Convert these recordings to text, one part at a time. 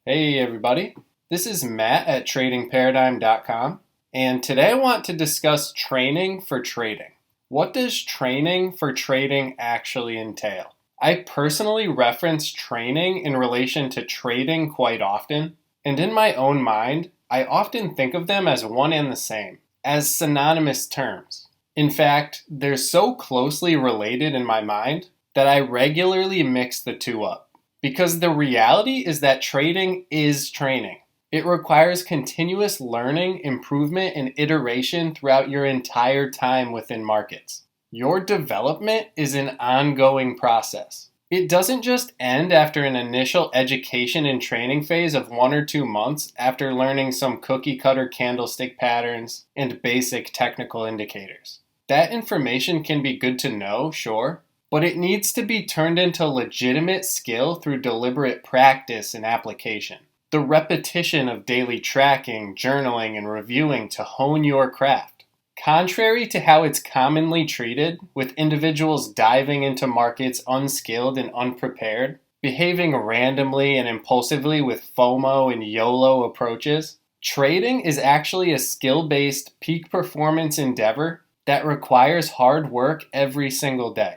Hey everybody, this is Matt at tradingparadigm.com, and today I want to discuss training for trading. What does training for trading actually entail? I personally reference training in relation to trading quite often, and in my own mind, I often think of them as one and the same, as synonymous terms. In fact, they're so closely related in my mind that I regularly mix the two up. Because the reality is that trading is training. It requires continuous learning, improvement, and iteration throughout your entire time within markets. Your development is an ongoing process. It doesn't just end after an initial education and training phase of 1 or 2 months after learning some cookie cutter candlestick patterns and basic technical indicators. That information can be good to know, sure, but it needs to be turned into legitimate skill through deliberate practice and application. The repetition of daily tracking, journaling, and reviewing to hone your craft. Contrary to how it's commonly treated, with individuals diving into markets unskilled and unprepared, behaving randomly and impulsively with FOMO and YOLO approaches, trading is actually a skill-based peak performance endeavor that requires hard work every single day.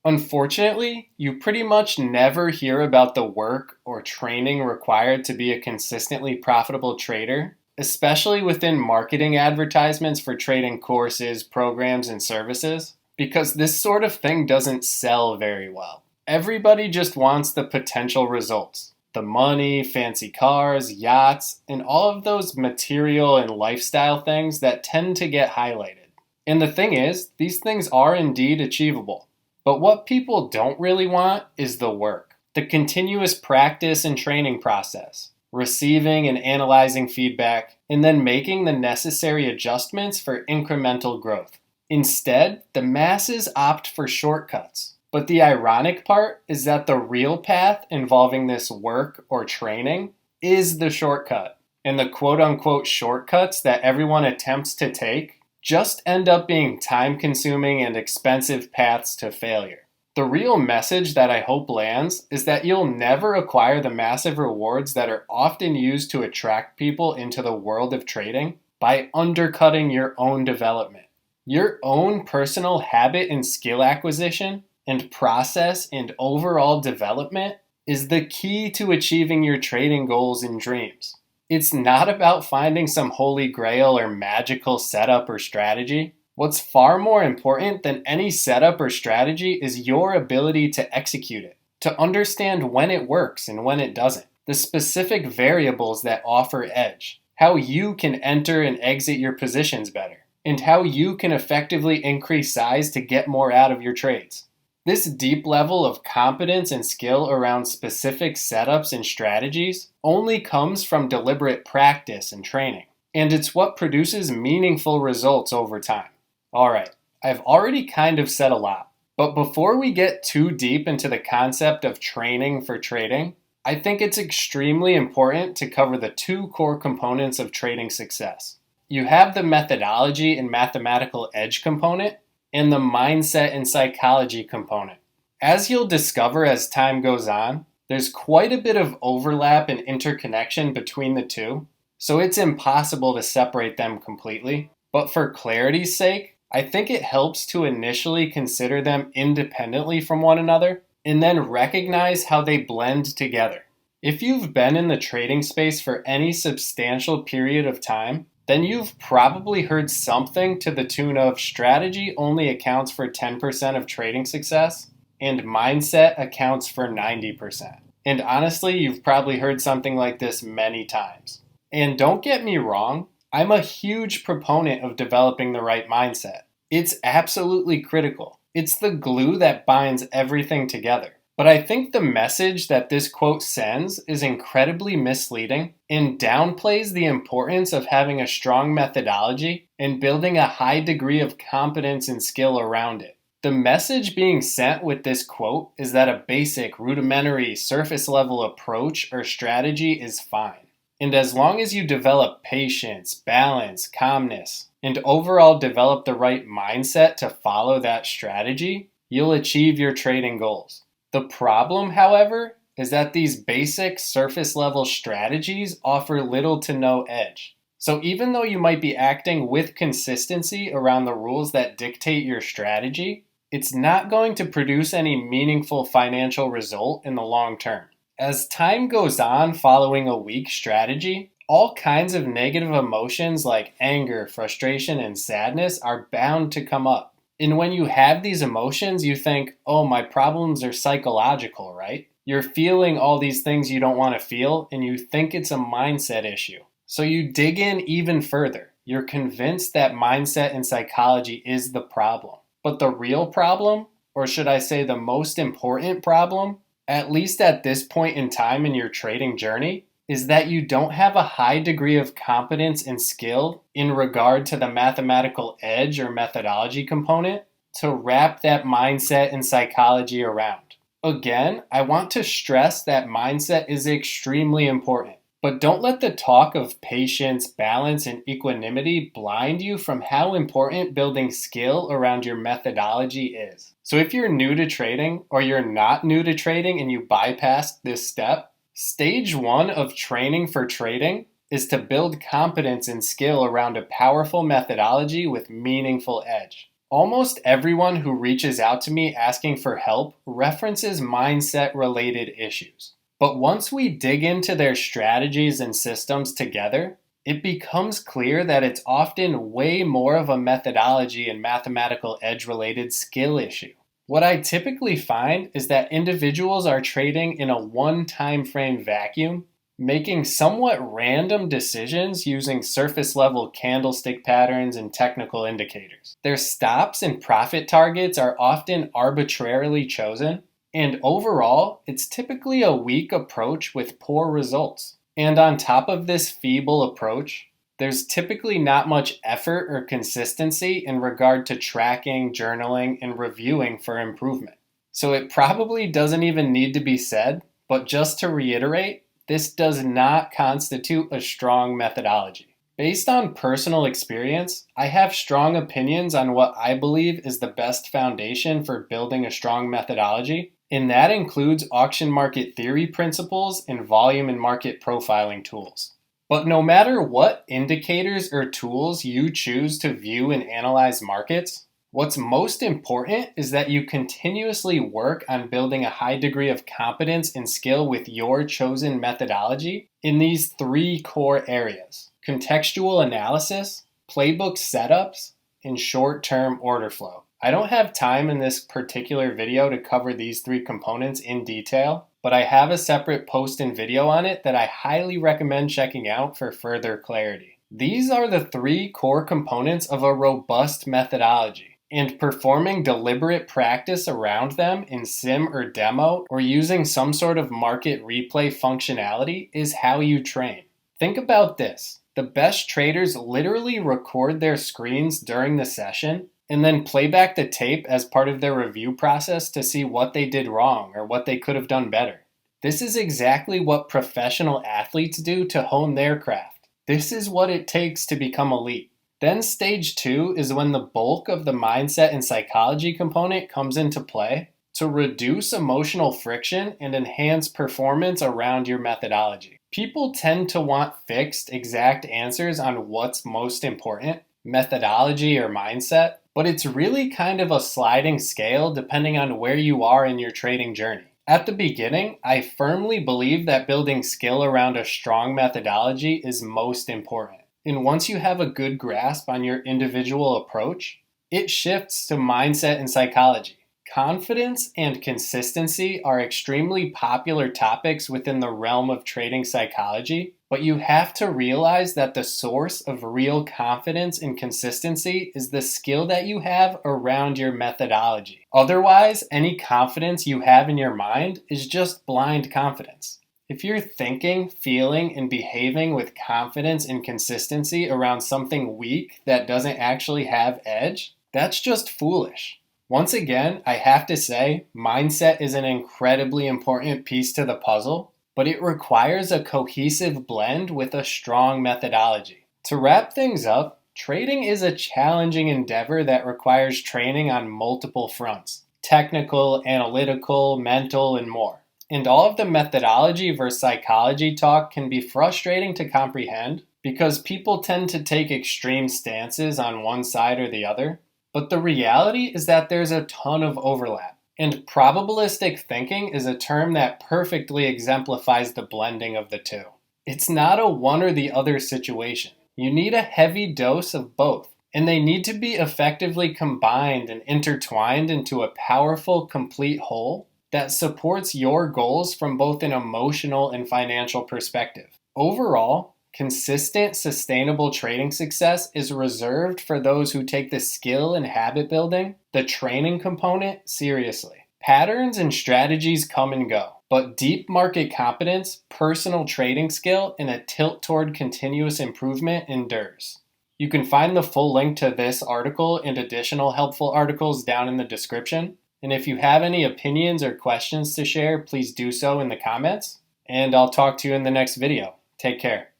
Unfortunately, you pretty much never hear about the work or training required to be a consistently profitable trader, especially within marketing advertisements for trading courses, programs, and services, because this sort of thing doesn't sell very well. Everybody just wants the potential results. The money, fancy cars, yachts, and all of those material and lifestyle things that tend to get highlighted. And the thing is, these things are indeed achievable. But what people don't really want is the work, the continuous practice and training process, receiving and analyzing feedback, and then making the necessary adjustments for incremental growth. Instead, the masses opt for shortcuts. But the ironic part is that the real path involving this work or training is the shortcut. And the quote-unquote shortcuts that everyone attempts to take just end up being time-consuming and expensive paths to failure. The real message that I hope lands is that you'll never acquire the massive rewards that are often used to attract people into the world of trading by undercutting your own development. Your own personal habit and skill acquisition and process and overall development is the key to achieving your trading goals and dreams. It's not about finding some holy grail or magical setup or strategy. What's far more important than any setup or strategy is your ability to execute it, to understand when it works and when it doesn't, the specific variables that offer edge, how you can enter and exit your positions better, and how you can effectively increase size to get more out of your trades. This deep level of competence and skill around specific setups and strategies only comes from deliberate practice and training, and it's what produces meaningful results over time. Alright, I've already kind of said a lot, but before we get too deep into the concept of training for trading, I think it's extremely important to cover the two core components of trading success. You have the methodology and mathematical edge component, and the mindset and psychology component. As you'll discover as time goes on, there's quite a bit of overlap and interconnection between the two, so it's impossible to separate them completely. But for clarity's sake, I think it helps to initially consider them independently from one another, and then recognize how they blend together. If you've been in the trading space for any substantial period of time, then you've probably heard something to the tune of strategy only accounts for 10% of trading success, and mindset accounts for 90%. And honestly, you've probably heard something like this many times. And don't get me wrong, I'm a huge proponent of developing the right mindset. It's absolutely critical. It's the glue that binds everything together. But I think the message that this quote sends is incredibly misleading and downplays the importance of having a strong methodology and building a high degree of competence and skill around it. The message being sent with this quote is that a basic, rudimentary, surface level approach or strategy is fine. And as long as you develop patience, balance, calmness, and overall develop the right mindset to follow that strategy, you'll achieve your trading goals. The problem, however, is that these basic surface level strategies offer little to no edge. So even though you might be acting with consistency around the rules that dictate your strategy, it's not going to produce any meaningful financial result in the long term. As time goes on following a weak strategy, all kinds of negative emotions like anger, frustration, and sadness are bound to come up. And when you have these emotions, you think, oh, my problems are psychological, right? You're feeling all these things you don't want to feel, and you think it's a mindset issue. So you dig in even further. You're convinced that mindset and psychology is the problem. But the real problem, or should I say the most important problem, at least at this point in time in your trading journey, is that you don't have a high degree of competence and skill in regard to the mathematical edge or methodology component to wrap that mindset and psychology around. Again, I want to stress that mindset is extremely important. But don't let the talk of patience, balance, and equanimity blind you from how important building skill around your methodology is. So if you're new to trading, or you're not new to trading and you bypassed this step, stage 1 of training for trading is to build competence and skill around a powerful methodology with meaningful edge. Almost everyone who reaches out to me asking for help references mindset-related issues. But once we dig into their strategies and systems together, it becomes clear that it's often way more of a methodology and mathematical edge-related skill issue. What I typically find is that individuals are trading in a one time frame vacuum, making somewhat random decisions using surface level candlestick patterns and technical indicators. Their stops and profit targets are often arbitrarily chosen, and overall, it's typically a weak approach with poor results. And on top of this feeble approach, there's typically not much effort or consistency in regard to tracking, journaling, and reviewing for improvement. So it probably doesn't even need to be said, but just to reiterate, this does not constitute a strong methodology. Based on personal experience, I have strong opinions on what I believe is the best foundation for building a strong methodology, and that includes auction market theory principles and volume and market profiling tools. But no matter what indicators or tools you choose to view and analyze markets, what's most important is that you continuously work on building a high degree of competence and skill with your chosen methodology in these 3 core areas: contextual analysis, playbook setups, and short-term order flow. I don't have time in this particular video to cover these 3 components in detail, but I have a separate post and video on it that I highly recommend checking out for further clarity. These are the 3 core components of a robust methodology, and performing deliberate practice around them in sim or demo or using some sort of market replay functionality is how you train. Think about this. The best traders literally record their screens during the session and then play back the tape as part of their review process to see what they did wrong or what they could have done better. This is exactly what professional athletes do to hone their craft. This is what it takes to become elite. Then stage 2 is when the bulk of the mindset and psychology component comes into play to reduce emotional friction and enhance performance around your methodology. People tend to want fixed, exact answers on what's most important, methodology or mindset, but it's really kind of a sliding scale depending on where you are in your trading journey. At the beginning, I firmly believe that building skill around a strong methodology is most important. And once you have a good grasp on your individual approach, it shifts to mindset and psychology. Confidence and consistency are extremely popular topics within the realm of trading psychology, but you have to realize that the source of real confidence and consistency is the skill that you have around your methodology. Otherwise, any confidence you have in your mind is just blind confidence. If you're thinking, feeling, and behaving with confidence and consistency around something weak that doesn't actually have edge, that's just foolish. Once again, I have to say, mindset is an incredibly important piece to the puzzle, but it requires a cohesive blend with a strong methodology. To wrap things up, trading is a challenging endeavor that requires training on multiple fronts: technical, analytical, mental, and more. And all of the methodology versus psychology talk can be frustrating to comprehend because people tend to take extreme stances on one side or the other. But the reality is that there's a ton of overlap. And probabilistic thinking is a term that perfectly exemplifies the blending of the two. It's not a one or the other situation. You need a heavy dose of both, and they need to be effectively combined and intertwined into a powerful, complete whole that supports your goals from both an emotional and financial perspective. Overall, consistent, sustainable trading success is reserved for those who take the skill and habit building, the training component, seriously. Patterns and strategies come and go, but deep market competence, personal trading skill, and a tilt toward continuous improvement endures. You can find the full link to this article and additional helpful articles down in the description. And if you have any opinions or questions to share, please do so in the comments. And I'll talk to you in the next video. Take care.